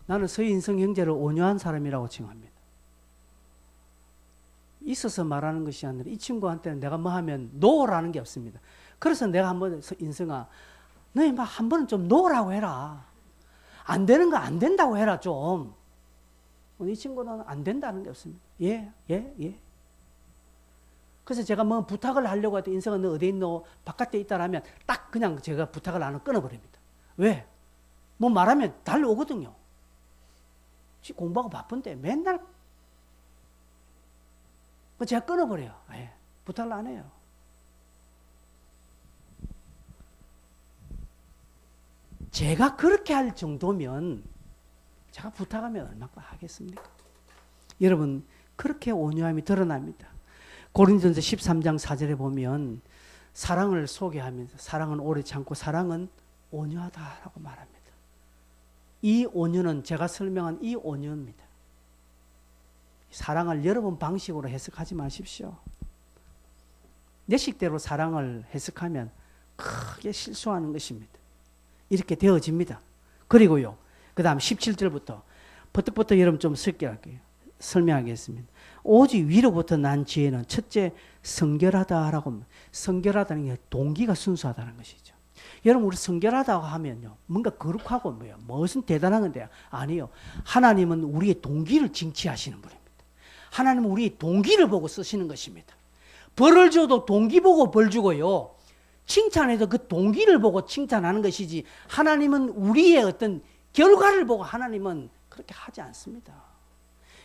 나는 서인성 형제를 온유한 사람이라고 칭합니다. 있어서 말하는 것이 아니라 이 친구한테는 내가 뭐 하면 노라는 게 없습니다. 그래서 내가 한번, 인성아, 너희 막 한 번은 좀 노라고 해라. 안 되는 거 안 된다고 해라 좀. 이 친구는 안 된다는 게 없습니다. 예. 그래서 제가 뭐 부탁을 하려고 할 때, 인성아 너 어디 있노? 바깥에 있다라면 딱 그냥 제가 부탁을 안 하고 끊어버립니다. 왜? 뭐 말하면 달려오거든요. 공부하고 바쁜데 맨날 제가 끊어버려요. 예, 부탁을 안 해요. 제가 그렇게 할 정도면 제가 부탁하면 얼마나 하겠습니까? 여러분, 그렇게 온유함이 드러납니다. 고린도전서 13장 4절에 보면 사랑을 소개하면서 사랑은 오래 참고 사랑은 온유하다라고 말합니다. 이 온유는 제가 설명한 이 온유입니다. 사랑을 여러분 방식으로 해석하지 마십시오. 내 식대로 사랑을 해석하면 크게 실수하는 것입니다. 이렇게 되어집니다. 그리고요, 그 다음 17절부터 버뜩버뜩 여러분 좀 설명하겠습니다. 오직 위로부터 난 지혜는 첫째 성결하다라고, 성결하다는 게 동기가 순수하다는 것이죠. 여러분, 우리 성결하다고 하면요, 뭔가 거룩하고 무슨 대단한 건데요. 아니요. 하나님은 우리의 동기를 징치하시는 분입니다. 하나님은 우리의 동기를 보고 쓰시는 것입니다. 벌을 줘도 동기 보고 벌 주고요, 칭찬해도 그 동기를 보고 칭찬하는 것이지, 하나님은 우리의 어떤 결과를 보고 하나님은 그렇게 하지 않습니다.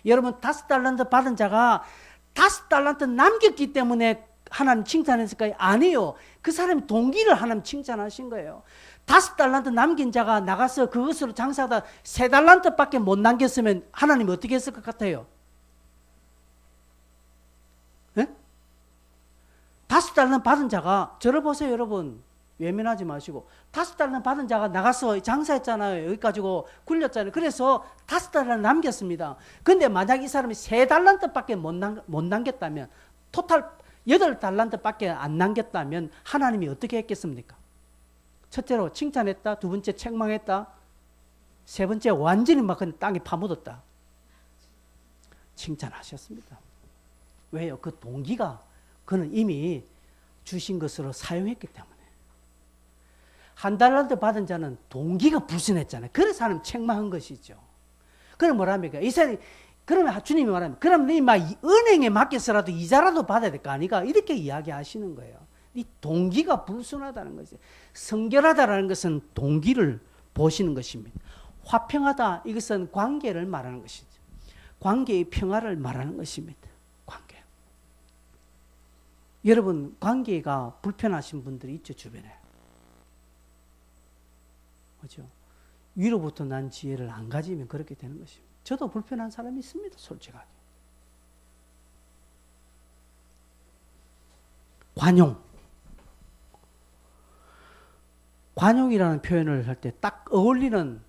여러분, 5달란트 받은 자가 5달란트 남겼기 때문에 하나님 칭찬했을까요? 아니에요. 그 사람의 동기를 하나님 칭찬하신 거예요. 5달란트 남긴 자가 나가서 그것으로 장사하다 3달란트밖에 못 남겼으면 하나님이 어떻게 했을 것 같아요? 5달란트 받은 자가, 저를 보세요 여러분, 외면하지 마시고, 5달란트 받은 자가 나가서 장사했잖아요. 여기 가지고 굴렸잖아요. 그래서 5달란트 남겼습니다. 근데 만약 이 사람이 3달란트밖에 못 남겼다면, 토탈 8달란트밖에 안 남겼다면 하나님이 어떻게 했겠습니까? 첫째로 칭찬했다, 두 번째 책망했다, 세 번째 완전히 막 땅에 파묻었다. 칭찬하셨습니다. 왜요? 그 동기가 그는 이미 주신 것으로 사용했기 때문에. 한 달란트 받은 자는 동기가 불순했잖아요. 그래서 하나님 책망한 것이죠. 그럼 뭐랍니까? 이 사람이, 그러면 주님이 말하면, 그럼 네 은행에 맡겨서라도 이자라도 받아야 될 거 아니가? 이렇게 이야기하시는 거예요. 이 동기가 불순하다는 것이죠. 성결하다라는 것은 동기를 보시는 것입니다. 화평하다, 이것은 관계를 말하는 것이죠. 관계의 평화를 말하는 것입니다. 관계. 여러분, 관계가 불편하신 분들이 있죠, 주변에. 그렇죠? 위로부터 난 지혜를 안 가지면 그렇게 되는 것입니다. 저도 불편한 사람이 있습니다, 솔직하게. 관용. 관용이라는 표현을 할 때 딱 어울리는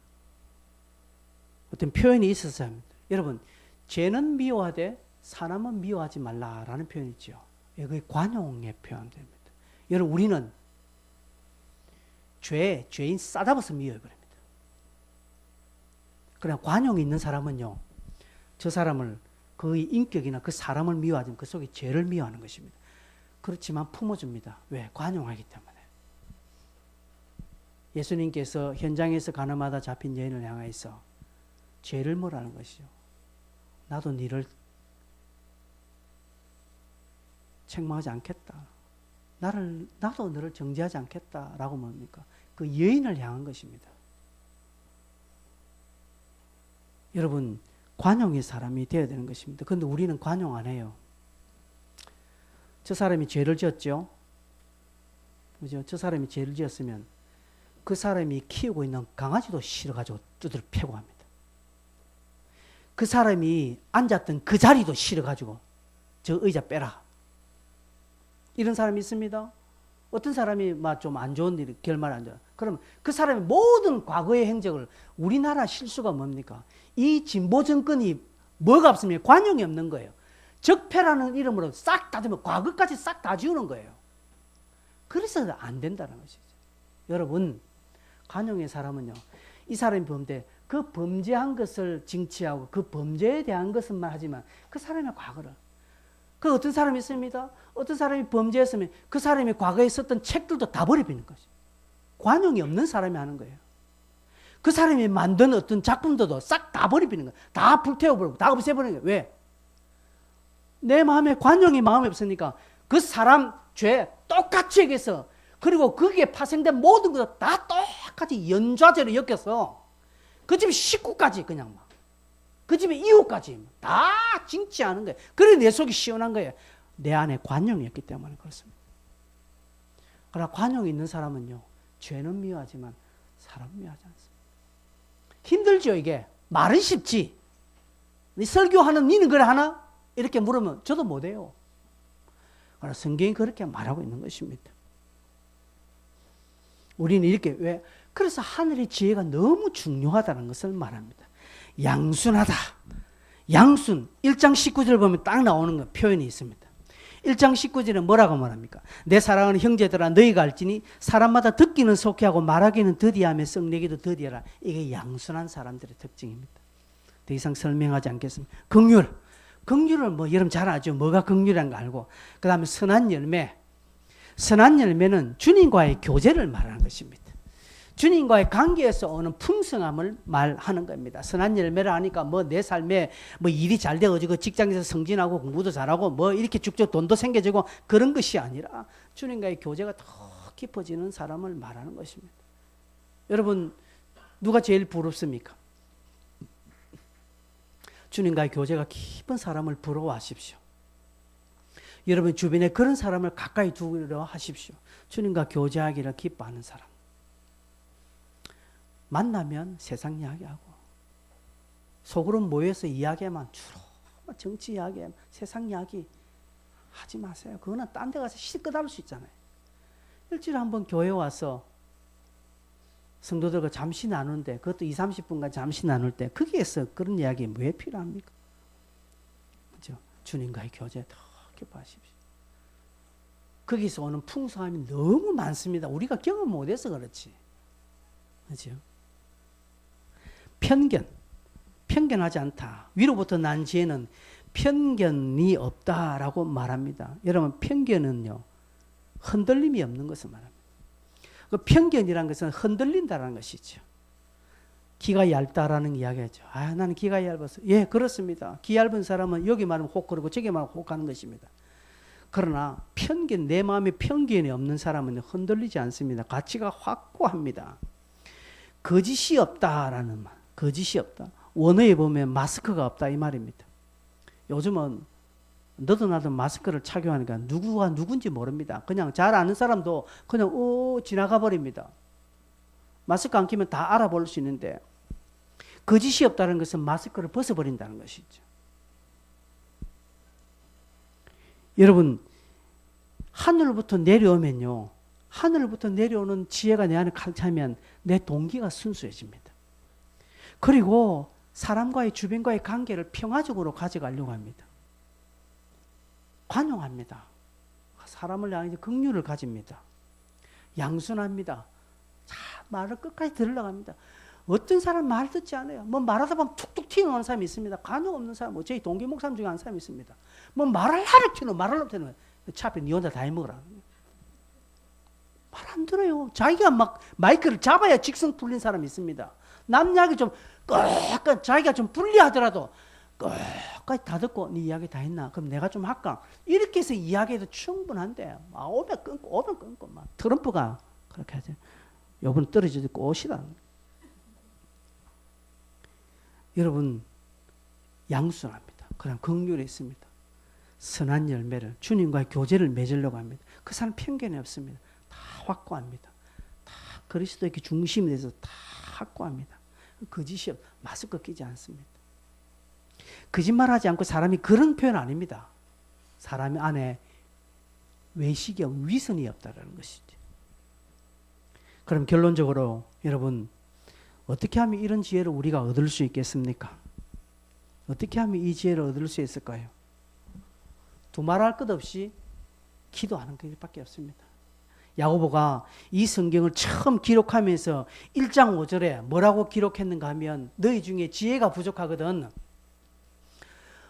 어떤 표현이 있어서 합니다. 여러분, 죄는 미워하되 사람은 미워하지 말라라는 표현이 있죠. 그게 관용에 표현됩니다. 여러분, 우리는 죄인 싸잡아서 미워해버립니다. 그러나 관용이 있는 사람은요, 저 사람을, 그의 인격이나 그 사람을 미워하지, 그 속에 죄를 미워하는 것입니다. 그렇지만 품어줍니다. 왜? 관용하기 때문에. 예수님께서 현장에서 가늠하다 잡힌 여인을 향해서 죄를 뭐라는 것이죠. 나도 너를 책망하지 않겠다. 나도 너를 정죄하지 않겠다라고 뭡니까? 그 여인을 향한 것입니다. 여러분, 관용의 사람이 되어야 되는 것입니다. 그런데 우리는 관용 안 해요. 저 사람이 죄를 지었죠? 그죠? 저 사람이 죄를 지었으면 그 사람이 키우고 있는 강아지도 실어가지고 두드려 패고 합니다. 그 사람이 앉았던 그 자리도 실어가지고 저 의자 빼라. 이런 사람이 있습니다. 어떤 사람이 좀 안 좋은 일, 결말 안 좋아. 그러면 그 사람의 모든 과거의 행적을, 우리나라 실수가 뭡니까? 이 진보 정권이 뭐가 없으면 관용이 없는 거예요. 적폐라는 이름으로 싹 다 지우면 과거까지 싹 다 지우는 거예요. 그래서 안 된다는 것이죠. 여러분, 관용의 사람은요, 이 사람이 그 범죄한 것을 징치하고 그 범죄에 대한 것만 하지만 그 사람의 과거를, 그 어떤 사람이 있습니다. 어떤 사람이 범죄했으면 그 사람이 과거에 썼던 책들도 다 버려버리는 거죠. 관용이 없는 사람이 하는 거예요. 그 사람이 만든 어떤 작품들도 싹 다 버려버리는 거예요. 다 불태워버리고 다 없애버리는 거예요. 왜? 내 마음에 관용이 마음이 없으니까 그 사람 죄 똑같이 여겨서, 그리고 거기에 파생된 모든 것을 다 똑같이 연좌제로 엮여서 그 집 식구까지 그냥 막, 그 집의 이웃까지 다 징치하는 거예요. 그래 내 속이 시원한 거예요. 내 안에 관용이 없기 때문에 그렇습니다. 그러나 관용이 있는 사람은요, 죄는 미워하지만 사람은 미워하지 않습니다. 힘들죠, 이게. 말은 쉽지. 네 설교하는 니는 그래 하나? 이렇게 물으면 저도 못해요. 그러나 성경이 그렇게 말하고 있는 것입니다. 우리는 이렇게, 왜? 그래서 하늘의 지혜가 너무 중요하다는 것을 말합니다. 양순하다. 양순. 1장 19절 보면 딱 나오는 거, 표현이 있습니다. 1장 19절은 뭐라고 말합니까? 내 사랑하는 형제들아, 너희가 알지니 사람마다 듣기는 속히하고 말하기는 더디하며 썩내기도 더디하라. 이게 양순한 사람들의 특징입니다. 더 이상 설명하지 않겠습니다. 긍휼. 긍휼을 여러분 잘 아죠. 뭐가 긍휼이란 거 알고. 그 다음에 선한 열매. 선한 열매는 주님과의 교제를 말하는 것입니다. 주님과의 관계에서 오는 풍성함을 말하는 겁니다. 선한 열매를 하니까 내 삶에 일이 잘 되어지고 직장에서 승진하고 공부도 잘하고 이렇게 쭉쭉 돈도 생겨지고 그런 것이 아니라 주님과의 교제가 더 깊어지는 사람을 말하는 것입니다. 여러분, 누가 제일 부럽습니까? 주님과의 교제가 깊은 사람을 부러워하십시오. 여러분 주변에 그런 사람을 가까이 두려 하십시오. 주님과 교제하기를 기뻐하는 사람. 만나면 세상 이야기하고 속으로 모여서 이야기만 주로 정치 이야기, 세상 이야기 하지 마세요. 그거는 딴 데 가서 실컷 할 수 있잖아요. 일주일에 한번 교회 와서 성도들과 잠시 나누는데, 그것도 20-30분간 잠시 나눌 때 거기에서 그런 이야기 왜 필요합니까? 그렇죠? 주님과의 교제 더 기뻐하십시오. 거기서 오는 풍성함이 너무 많습니다. 우리가 경험 못해서 그렇지. 그렇죠? 편견하지 않다. 위로부터 난 지혜는 편견이 없다라고 말합니다. 여러분, 편견은요, 흔들림이 없는 것을 말합니다. 그 편견이라는 것은 흔들린다라는 것이죠. 기가 얇다라는 이야기죠. 아, 나는 기가 얇아서. 예, 그렇습니다. 기 얇은 사람은 여기 말하면 혹 그러고 저기 말하면 혹 하는 것입니다. 그러나 편견, 내 마음에 편견이 없는 사람은 흔들리지 않습니다. 가치가 확고합니다. 거짓이 없다라는 말. 거짓이 없다. 원어에 보면 마스크가 없다 이 말입니다. 요즘은 너도 나도 마스크를 착용하니까 누구가 누군지 모릅니다. 그냥 잘 아는 사람도 그냥 지나가 버립니다. 마스크 안 끼면 다 알아볼 수 있는데 거짓이 없다는 것은 마스크를 벗어버린다는 것이죠. 여러분, 하늘부터 내려오면요, 하늘부터 내려오는 지혜가 내 안에 가득 차면 내 동기가 순수해집니다. 그리고 사람과의 주변과의 관계를 평화적으로 가져가려고 합니다. 관용합니다. 사람을 향해 긍휼을 가집니다. 양순합니다. 자, 말을 끝까지 들으려고 합니다. 어떤 사람 말 듣지 않아요. 뭐 말하다 보면 툭툭 튀어나오는 사람이 있습니다. 관용 없는 사람, 저희 동기 목사님 중에 한 사람이 있습니다. 뭐 말하려고 튀는, 말하려고 튀는, 차피 니 혼자 다 해먹으라. 말 안 들어요. 자기가 막 마이크를 잡아야 직성 풀린 사람이 있습니다. 남 이야기 좀 약간 자기가 좀 불리하더라도 끝까지 다 듣고 네 이야기 다 했나? 그럼 내가 좀 할까? 이렇게 해서 이야기해도 충분한데 오면 끊고 막 트럼프가 그렇게 하죠. 요번 떨어지지 꽃이다. 여러분, 양순합니다. 그냥 긍휼이 있습니다. 선한 열매를, 주님과의 교제를 맺으려고 합니다. 그 사람 편견이 없습니다. 다 확고합니다. 다 그리스도의 중심이 돼서 다 확고합니다. 거짓이 마스크 끼지 않습니다. 거짓말하지 않고 사람이 그런 표현 아닙니다. 사람 안에 외식이 위선이 없다라는 것이죠. 그럼 결론적으로 여러분, 어떻게 하면 이런 지혜를 우리가 얻을 수 있겠습니까? 어떻게 하면 이 지혜를 얻을 수 있을까요? 두말할 것 없이 기도하는 것밖에 없습니다. 야고보가 이 성경을 처음 기록하면서 1장 5절에 뭐라고 기록했는가 하면 너희 중에 지혜가 부족하거든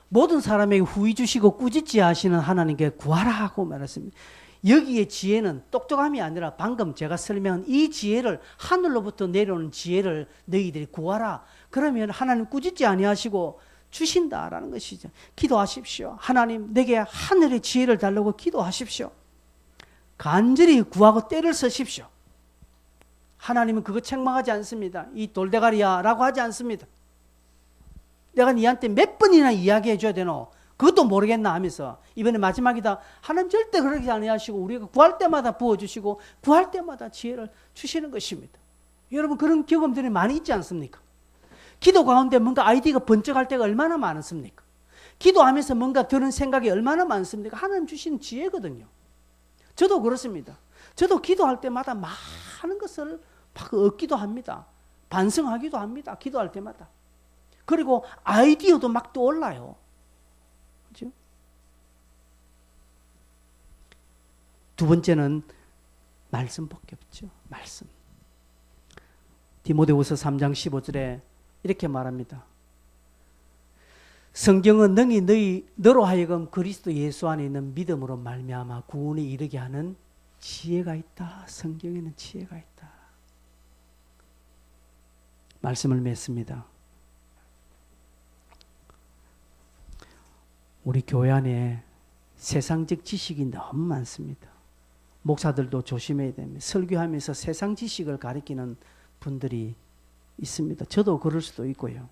모든 사람에게 후히 주시고 꾸짖지 하시는 하나님께 구하라 하고 말했습니다. 여기에 지혜는 똑똑함이 아니라 방금 제가 설명한 이 지혜를, 하늘로부터 내려오는 지혜를 너희들이 구하라. 그러면 하나님 꾸짖지 아니하시고 주신다라는 것이죠. 기도하십시오. 하나님, 내게 하늘의 지혜를 달라고 기도하십시오. 간절히 구하고 때를 서십시오. 하나님은 그거 책망하지 않습니다. 이 돌대가리야 라고 하지 않습니다. 내가 니한테 몇 번이나 이야기해 줘야 되노? 그것도 모르겠나 하면서 이번에 마지막이다. 하나님 절대 그러지 아니하시고 우리가 구할 때마다 부어주시고 구할 때마다 지혜를 주시는 것입니다. 여러분, 그런 경험들이 많이 있지 않습니까? 기도 가운데 뭔가 아이디어가 번쩍할 때가 얼마나 많습니까? 기도하면서 뭔가 드는 생각이 얼마나 많습니까? 하나님 주시는 지혜거든요. 저도 그렇습니다. 저도 기도할 때마다 많은 것을 막 얻기도 합니다. 반성하기도 합니다. 기도할 때마다. 그리고 아이디어도 막 떠올라요. 그렇죠? 두 번째는 말씀밖에 없죠. 말씀. 디모데후서 3장 15절에 이렇게 말합니다. 성경은 능히 너로 하여금 그리스도 예수 안에 있는 믿음으로 말미암아 구원에 이르게 하는 지혜가 있다. 성경에는 지혜가 있다. 말씀을 맺습니다. 우리 교회 안에 세상적 지식이 너무 많습니다. 목사들도 조심해야 됩니다. 설교하면서 세상 지식을 가리키는 분들이 있습니다. 저도 그럴 수도 있고요.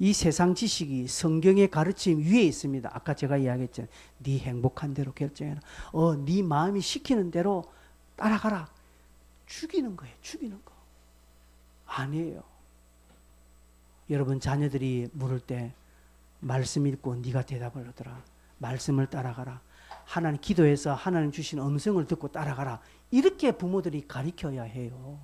이 세상 지식이 성경의 가르침 위에 있습니다. 아까 제가 이야기했잖아요. 네 행복한 대로 결정해라. 네 마음이 시키는 대로 따라가라. 죽이는 거예요. 죽이는 거. 아니에요. 여러분, 자녀들이 물을 때 말씀 읽고 네가 대답을 하더라. 말씀을 따라가라. 하나님 기도해서 하나님 주신 음성을 듣고 따라가라. 이렇게 부모들이 가르쳐야 해요.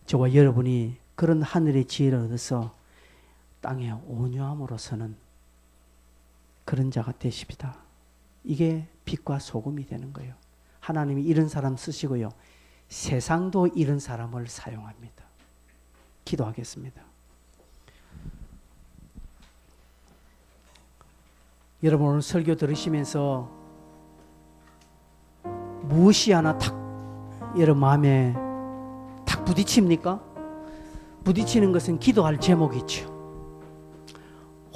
저와 여러분이 그런 하늘의 지혜를 얻어서 땅에 온유함으로서는 그런 자가 되십니다. 이게 빛과 소금이 되는 거예요. 하나님이 이런 사람 쓰시고요. 세상도 이런 사람을 사용합니다. 기도하겠습니다. 여러분 오늘 설교 들으시면서 무엇이 하나 탁 여러분 마음에 탁 부딪힙니까? 부딪히는 것은 기도할 제목이죠.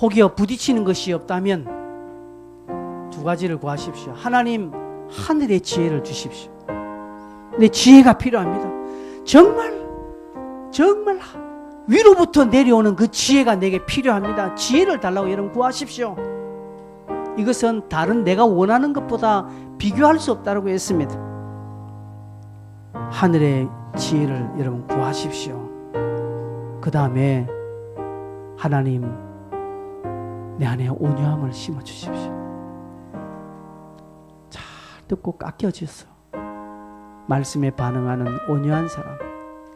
혹여 부딪히는 것이 없다면 두 가지를 구하십시오. 하나님, 하늘의 지혜를 주십시오. 내 지혜가 필요합니다. 정말 위로부터 내려오는 그 지혜가 내게 필요합니다. 지혜를 달라고 여러분 구하십시오. 이것은 다른 내가 원하는 것보다 비교할 수 없다고 했습니다. 하늘의 지혜를 여러분 구하십시오. 그 다음에 하나님, 내 안에 온유함을 심어주십시오. 잘 듣고 깎여져서 말씀에 반응하는 온유한 사람.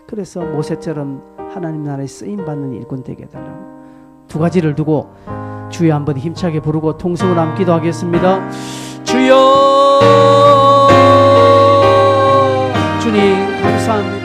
그래서 모세처럼 하나님 나라에 쓰임받는 일꾼 되게 해달라고. 두 가지를 두고 주여 한번 힘차게 부르고 통성으로 한번 기도하겠습니다. 주여, 주님 감사합니다.